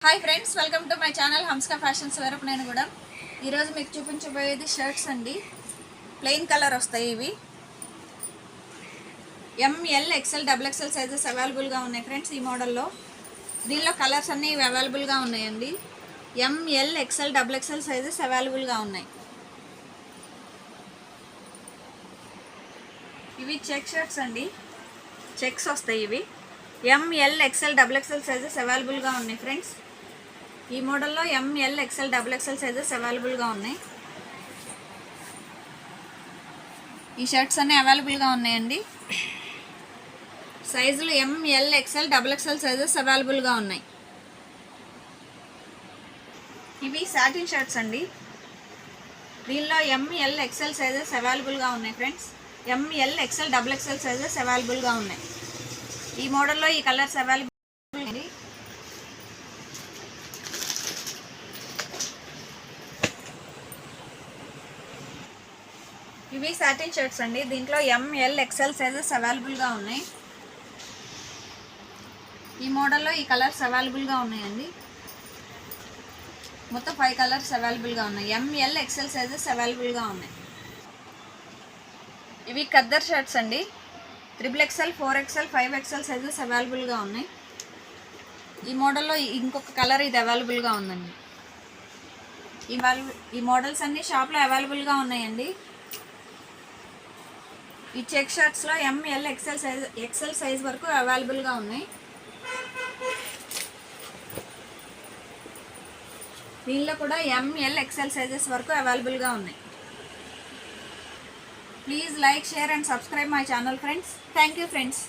Hi friends, welcome to my channel Hamska fashions వరకు. నేను కూడా ఈరోజు మీకు చూపించబోయేది షర్ట్స్ అండి. ప్లెయిన్ కలర్ వస్తాయి ఇవి. M L XL double XL sizes అవైలబుల్గా ఉన్నాయి ఫ్రెండ్స్. ఈ మోడల్లో దీనిలో కలర్స్ అన్నీ అవైలబుల్గా ఉన్నాయండి. ML XL double XL sizes అవైలబుల్గా ఉన్నాయి. ఇవి చెక్ షర్ట్స్ అండి, చెక్స్ వస్తాయి ఇవి. M L XL double XL sizes అవైలబుల్గా ఉన్నాయి ఫ్రెండ్స్. ఈ మోడల్లో ML XL double XL sizes అవైలబుల్గా ఉన్నాయి. ఈ షర్ట్స్ అన్నీ అవైలబుల్గా ఉన్నాయండి. సైజులు ML XL double XL sizes అవైలబుల్గా ఉన్నాయి. ఇవి సాటిన్ షర్ట్స్ అండి. దీనిలో ఎంఎల్ ఎక్స్ఎల్ సైజెస్ అవైలబుల్గా ఉన్నాయి friends. ML XL double XL sizes అవైలబుల్గా ఉన్నాయి. ఈ మోడల్లో ఈ కలర్స్ అవైలబుల్ అండి. ఇవి సాటిన్ షర్ట్స్ అండి. దీంట్లో ఎంఎల్ ఎక్స్ఎల్ సైజెస్ అవైలబుల్గా ఉన్నాయి. ఈ మోడల్లో ఈ కలర్స్ అవైలబుల్గా ఉన్నాయండి. మొత్తం 5 కలర్స్ అవైలబుల్గా ఉన్నాయి. ఎంఎల్ ఎక్స్ఎల్ సైజెస్ అవైలబుల్గా ఉన్నాయి. ఇవి ఖద్దర్ షర్ట్స్ అండి. 3XL 4XL 5XL సైజెస్ అవైలబుల్గా ఉన్నాయి. ఈ మోడల్లో ఇంకొక కలర్ ఇది అవైలబుల్గా ఉందండి. ఈ మోడల్స్ అన్నీ షాప్లో అవైలబుల్గా ఉన్నాయండి. ఈ చెక్ షర్ట్స్లో ఎంఎల్ ఎక్స్ఎల్ సైజ్ వరకు అవైలబుల్గా ఉన్నాయి. దీనిలో కూడా ఎంఎల్ ఎక్స్ఎల్ సైజెస్ వరకు అవైలబుల్గా ఉన్నాయి. Please like, share and subscribe my channel friends. Thank you friends.